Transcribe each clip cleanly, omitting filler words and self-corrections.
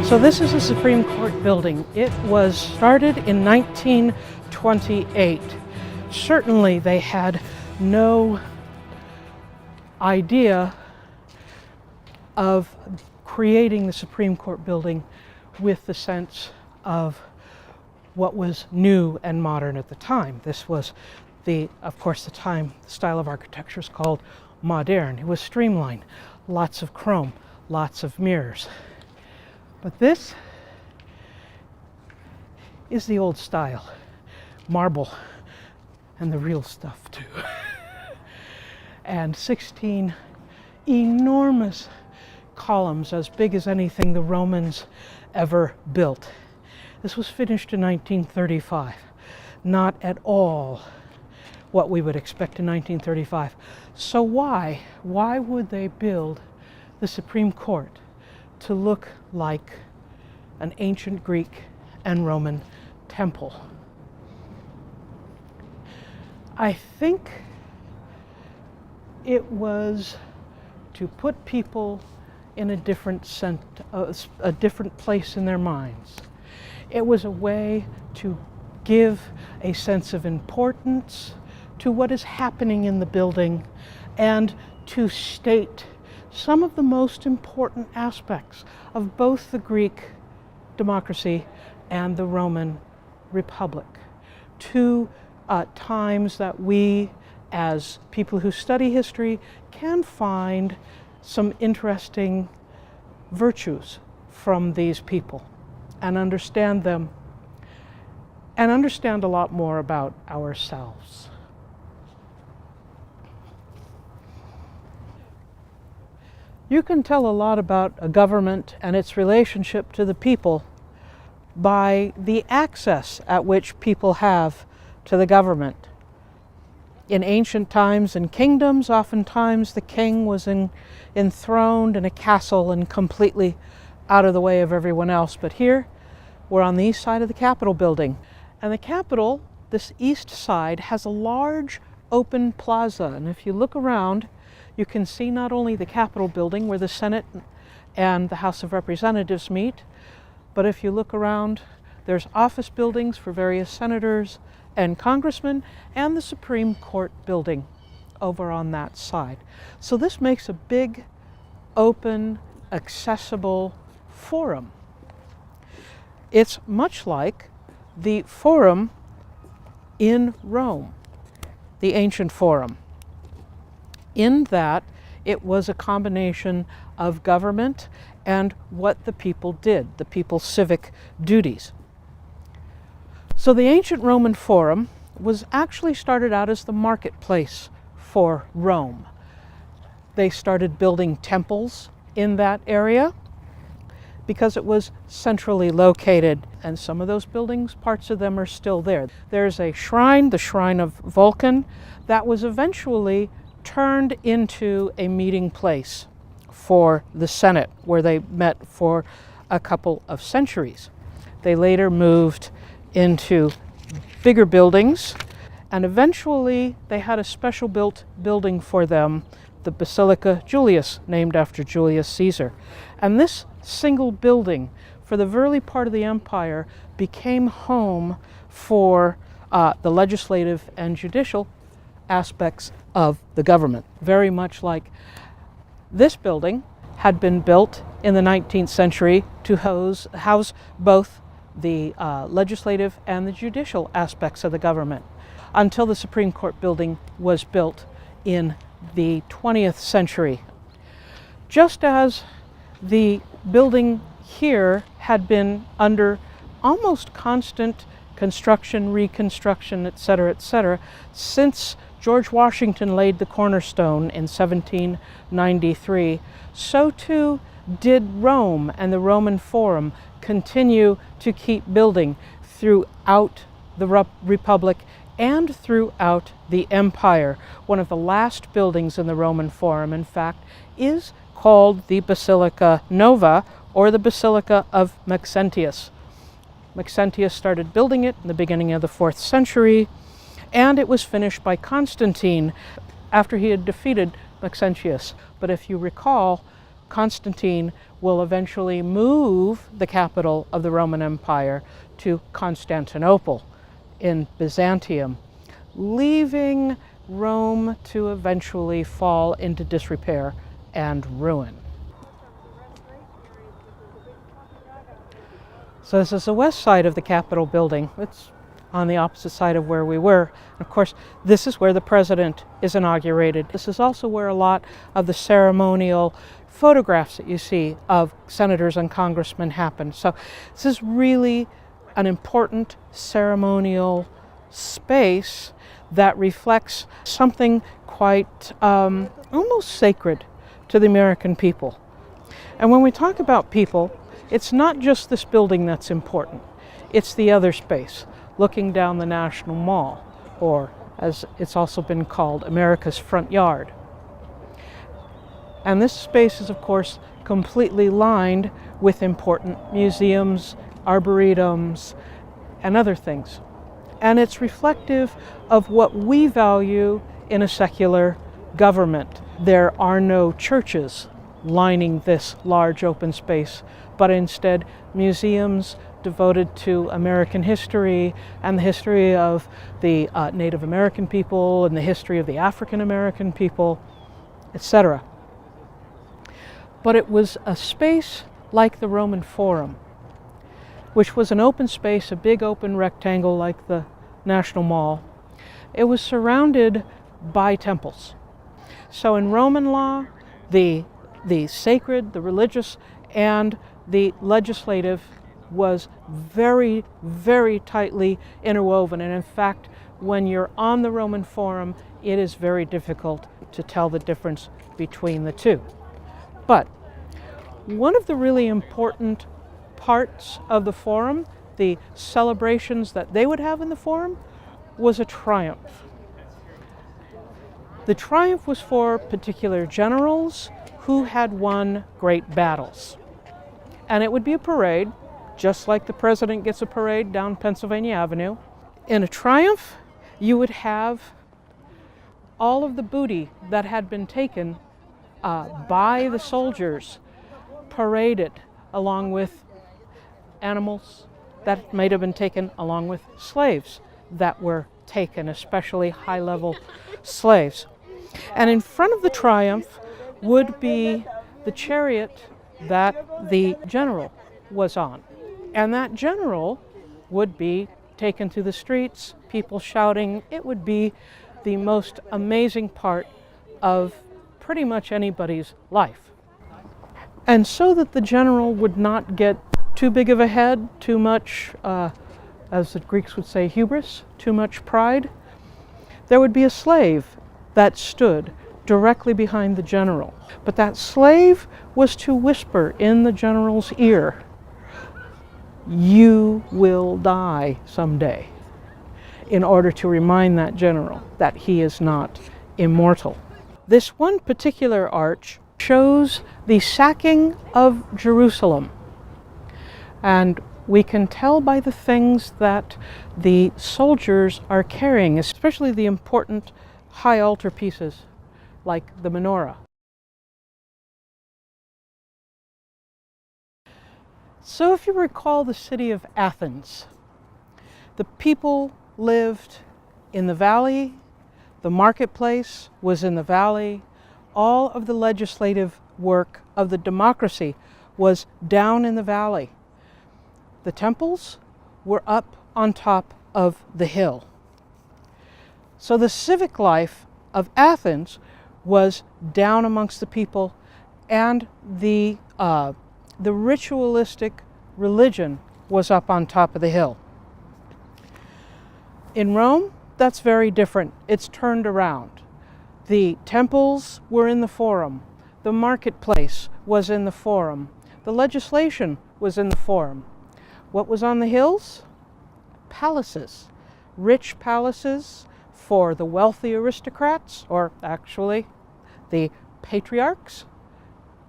So this is a Supreme Court building. It was started in 1928. Certainly they had no idea of creating the Supreme Court building with the sense of what was new and modern at the time. This was of course, the style of architecture is called modern. It was streamlined, lots of chrome, lots of mirrors. But this is the old style, marble, and the real stuff too. And 16 enormous columns, as big as anything the Romans ever built. This was finished in 1935. Not at all what we would expect in 1935. So why would they build the Supreme Court to look like an ancient Greek and Roman temple? I think it was to put people in a different place in their minds. It was a way to give a sense of importance to what is happening in the building and to state some of the most important aspects of both the Greek democracy and the Roman Republic. Two times that we, as people who study history, can find some interesting virtues from these people and understand them and understand a lot more about ourselves. You can tell a lot about a government and its relationship to the people by the access at which people have to the government. In ancient times and kingdoms, oftentimes the king was enthroned in a castle and completely out of the way of everyone else. But here, we're on the east side of the Capitol building. And the Capitol, this east side, has a large open plaza. And if you look around, you can see not only the Capitol building where the Senate and the House of Representatives meet, but if you look around, there's office buildings for various senators and congressmen, and the Supreme Court building over on that side. So this makes a big, open, accessible forum. It's much like the Forum in Rome, the ancient Forum, in that it was a combination of government and what the people did, the people's civic duties. So the ancient Roman Forum was actually started out as the marketplace for Rome. They started building temples in that area because it was centrally located, and some of those buildings, parts of them are still there. There's a shrine, the Shrine of Vulcan, that was eventually turned into a meeting place for the Senate, where they met for a couple of centuries. They later moved into bigger buildings, and eventually they had a special built building for them, the Basilica Julius, named after Julius Caesar. And this single building for the early part of the empire became home for the legislative and judicial aspects of the government. Very much like this building had been built in the 19th century to house both the legislative and the judicial aspects of the government, until the Supreme Court building was built in the 20th century. Just as the building here had been under almost constant construction, reconstruction, etc., since George Washington laid the cornerstone in 1793, so too did Rome and the Roman Forum continue to keep building throughout the Republic and throughout the Empire. One of the last buildings in the Roman Forum, in fact, is called the Basilica Nova, or the Basilica of Maxentius. Maxentius started building it in the beginning of the 4th century, and it was finished by Constantine after he had defeated Maxentius. But if you recall, Constantine will eventually move the capital of the Roman Empire to Constantinople in Byzantium, leaving Rome to eventually fall into disrepair and ruin. So this is the west side of the Capitol building. It's on the opposite side of where we were. Of course, this is where the president is inaugurated. This is also where a lot of the ceremonial photographs that you see of senators and congressmen happen. So this is really an important ceremonial space that reflects something quite almost sacred to the American people. And when we talk about people, it's not just this building that's important. It's the other space, looking down the National Mall, or as it's also been called, America's front yard. And this space is, of course, completely lined with important museums, arboretums, and other things. And it's reflective of what we value in a secular government. There are no churches lining this large open space, but instead museums devoted to American history and the history of the Native American people and the history of the African American people, etc. But it was a space like the Roman Forum, which was an open space, a big open rectangle like the National Mall. It was surrounded by temples. So in Roman law, the sacred, the religious, and the legislative was very, very tightly interwoven. And in fact, when you're on the Roman Forum, it is very difficult to tell the difference between the two. But one of the really important parts of the Forum, the celebrations that they would have in the Forum, was a triumph. The triumph was for particular generals who had won great battles. And it would be a parade, just like the president gets a parade down Pennsylvania Avenue. In a triumph, you would have all of the booty that had been taken by the soldiers paraded along with animals that might have been taken, along with slaves that were taken, especially high-level slaves. And in front of the triumph would be the chariot that the general was on. And that general would be taken to the streets, people shouting. It would be the most amazing part of pretty much anybody's life. And so that the general would not get too big of a head, too much, as the Greeks would say, hubris, too much pride, there would be a slave that stood directly behind the general. But that slave was to whisper in the general's ear, "You will die someday," in order to remind that general that he is not immortal. This one particular arch shows the sacking of Jerusalem. And we can tell by the things that the soldiers are carrying, especially the important high altar pieces like the menorah. So if you recall the city of Athens, the people lived in the valley, the marketplace was in the valley, all of the legislative work of the democracy was down in the valley. The temples were up on top of the hill. So the civic life of Athens was down amongst the people, and the ritualistic religion was up on top of the hill. In Rome, that's very different. It's turned around. The temples were in the Forum. The marketplace was in the Forum. The legislation was in the Forum. What was on the hills? Palaces. Rich palaces for the wealthy aristocrats, or actually the patriarchs,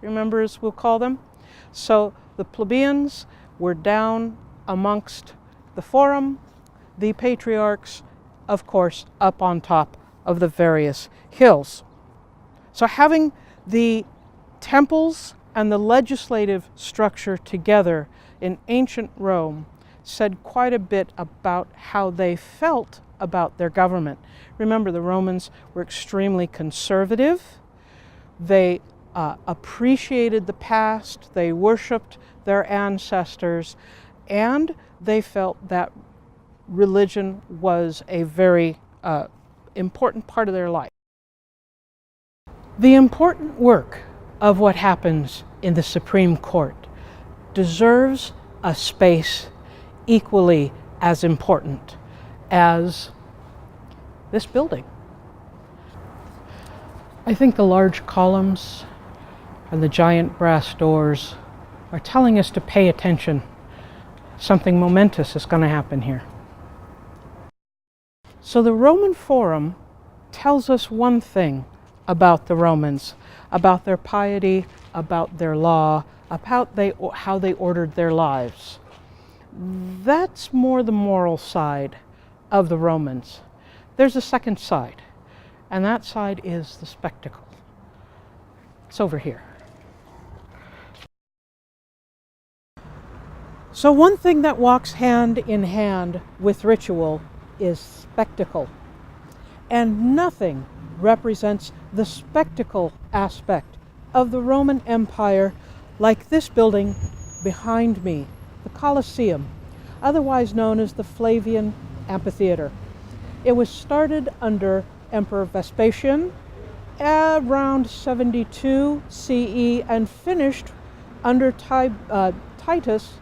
remember as we'll call them. So the plebeians were down amongst the Forum, the patriarchs, of course, up on top of the various hills. So having the temples and the legislative structure together in ancient Rome said quite a bit about how they felt about their government. Remember, the Romans were extremely conservative. They appreciated the past, they worshiped their ancestors, and they felt that religion was a very important part of their life. The important work of what happens in the Supreme Court deserves a space equally as important as this building. I think the large columns and the giant brass doors are telling us to pay attention. Something momentous is going to happen here. So the Roman Forum tells us one thing about the Romans, about their piety, about their law, about how they ordered their lives. That's more the moral side of the Romans. There's a second side, and that side is the spectacle. It's over here. So one thing that walks hand in hand with ritual is spectacle. And nothing represents the spectacle aspect of the Roman Empire like this building behind me, the Colosseum, otherwise known as the Flavian Amphitheater. It was started under Emperor Vespasian around 72 CE and finished under Titus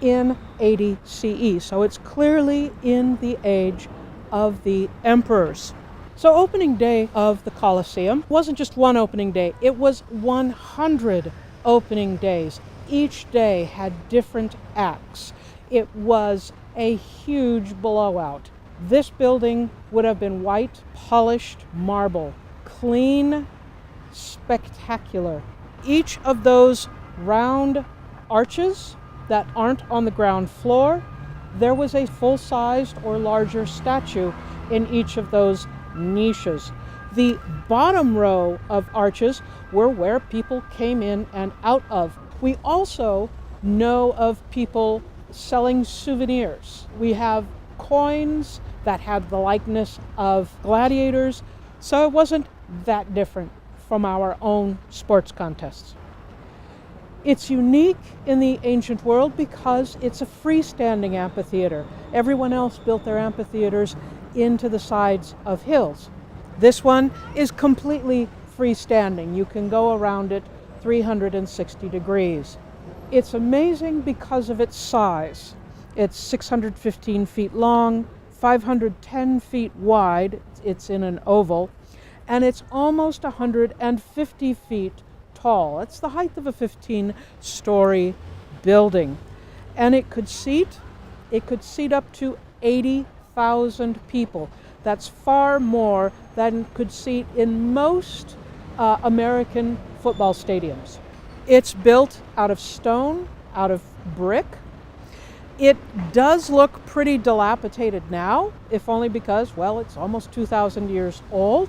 in 80 CE. So it's clearly in the age of the emperors. So opening day of the Colosseum wasn't just one opening day, it was 100 opening days. Each day had different acts. It was a huge blowout. This building would have been white, polished marble, clean, spectacular. Each of those round arches that aren't on the ground floor, there was a full-sized or larger statue in each of those niches. The bottom row of arches were where people came in and out of. We also know of people selling souvenirs. We have coins that had the likeness of gladiators, so it wasn't that different from our own sports contests. It's unique in the ancient world because it's a freestanding amphitheater. Everyone else built their amphitheaters into the sides of hills. This one is completely freestanding. You can go around it 360 degrees. It's amazing because of its size. It's 615 feet long, 510 feet wide, it's in an oval, and it's almost 150 feet tall. It's the height of a 15-story building. And it could seat up to 80,000 people. That's far more than could seat in most American football stadiums. It's built out of stone, out of brick. It does look pretty dilapidated now, if only because, well, it's almost 2,000 years old.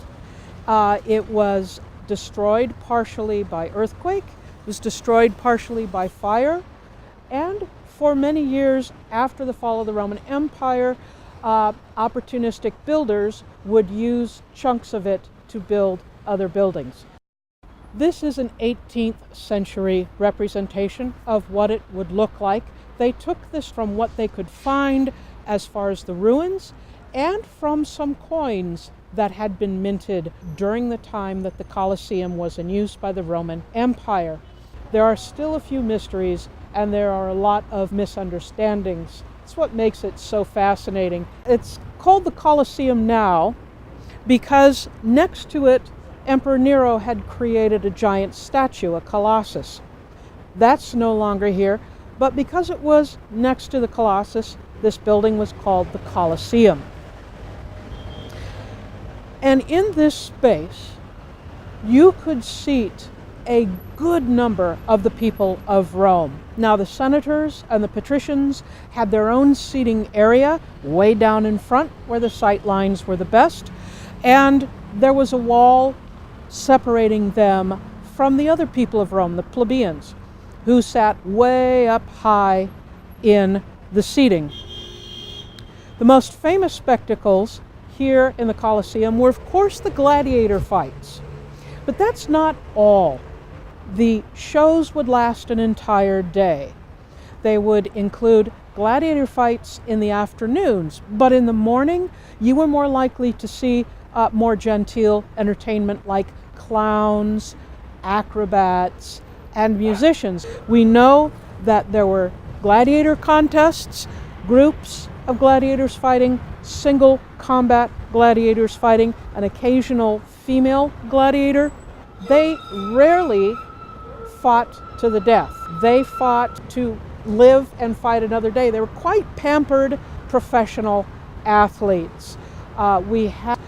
It was destroyed partially by earthquake, was destroyed partially by fire, and for many years after the fall of the Roman Empire, opportunistic builders would use chunks of it to build other buildings. This is an 18th century representation of what it would look like. They took this from what they could find as far as the ruins and from some coins that had been minted during the time that the Colosseum was in use by the Roman Empire. There are still a few mysteries and there are a lot of misunderstandings. It's what makes it so fascinating. It's called the Colosseum now because next to it, Emperor Nero had created a giant statue, a Colossus. That's no longer here, but because it was next to the Colossus, this building was called the Colosseum. And in this space, you could seat a good number of the people of Rome. Now, the senators and the patricians had their own seating area way down in front where the sight lines were the best, and there was a wall separating them from the other people of Rome, the plebeians, who sat way up high in the seating. The most famous spectacles here in the Colosseum were, of course, the gladiator fights. But that's not all. The shows would last an entire day. They would include gladiator fights in the afternoons, but in the morning you were more likely to see more genteel entertainment like clowns, acrobats, and musicians. We know that there were gladiator contests, groups of gladiators fighting, single combat gladiators fighting, an occasional female gladiator. They rarely fought to the death. They fought to live and fight another day. They were quite pampered professional athletes. We have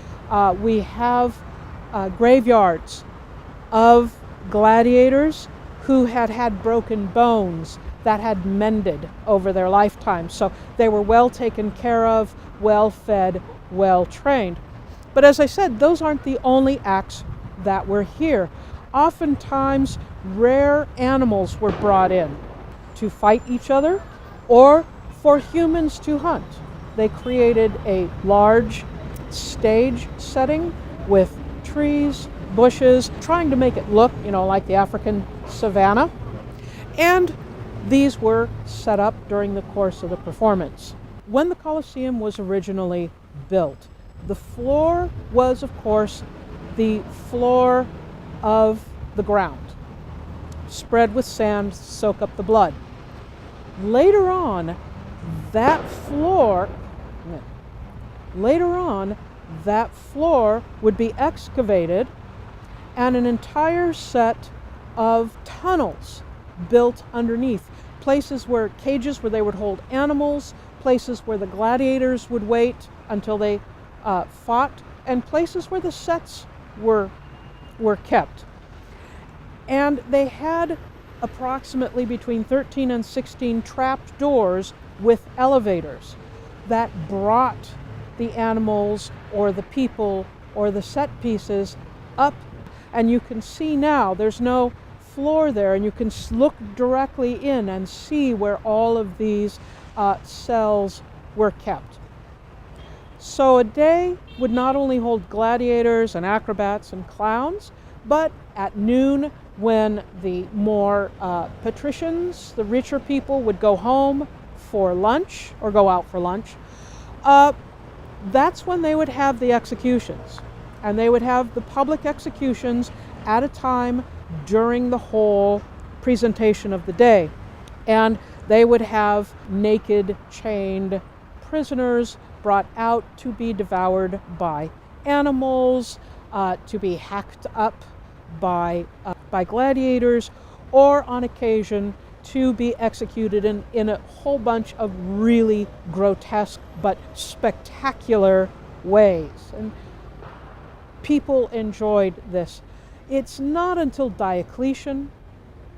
graveyards of gladiators who had had broken bones that had mended over their lifetime. So they were well taken care of, well fed, well trained. But as I said, those aren't the only acts that were here. Oftentimes, rare animals were brought in to fight each other or for humans to hunt. They created a large stage setting with trees, bushes, trying to make it look, like the African savanna. And these were set up during the course of the performance. When the Colosseum was originally built, the floor was, of course, the floor of the ground, spread with sand to soak up the blood. Later on, that floor would be excavated and an entire set of tunnels built underneath. Places where cages where they would hold animals, places where the gladiators would wait until they fought, and places where the sets were kept. And they had approximately between 13 and 16 trapped doors with elevators that brought the animals or the people or the set pieces up. And you can see now there's no floor there, and you can look directly in and see where all of these cells were kept. So a day would not only hold gladiators and acrobats and clowns, but at noon, when the more patricians, the richer people, would go home for lunch or go out for lunch, that's when they would have the executions. And they would have the public executions at a time during the whole presentation of the day. And they would have naked, chained prisoners brought out to be devoured by animals, to be hacked up by gladiators, or on occasion to be executed in a whole bunch of really grotesque but spectacular ways. And people enjoyed this. It's not until Diocletian,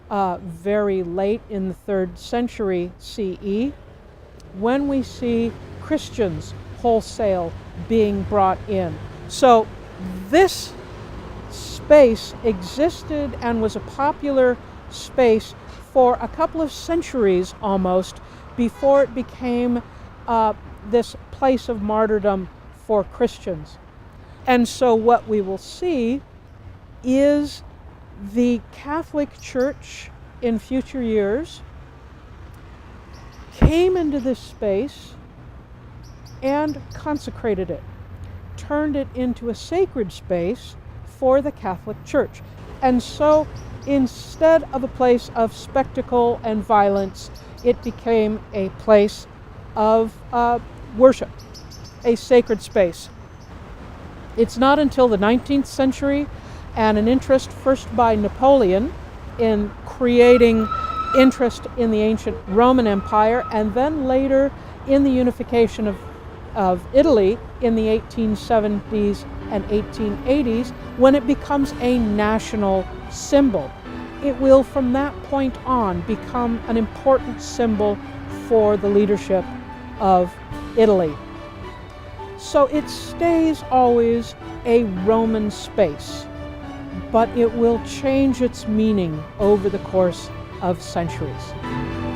very late in the 3rd century CE, when we see Christians wholesale being brought in. So this space existed and was a popular space for a couple of centuries almost before it became this place of martyrdom for Christians. And so what we will see is the Catholic Church in future years came into this space and consecrated it, turned it into a sacred space for the Catholic Church. And so instead of a place of spectacle and violence, it became a place of worship, a sacred space. It's not until the 19th century and an interest first by Napoleon in creating interest in the ancient Roman Empire, and then later in the unification of Italy in the 1870s and 1880s, when it becomes a national symbol. It will from that point on become an important symbol for the leadership of Italy. So it stays always a Roman space. but it will change its meaning over the course of centuries.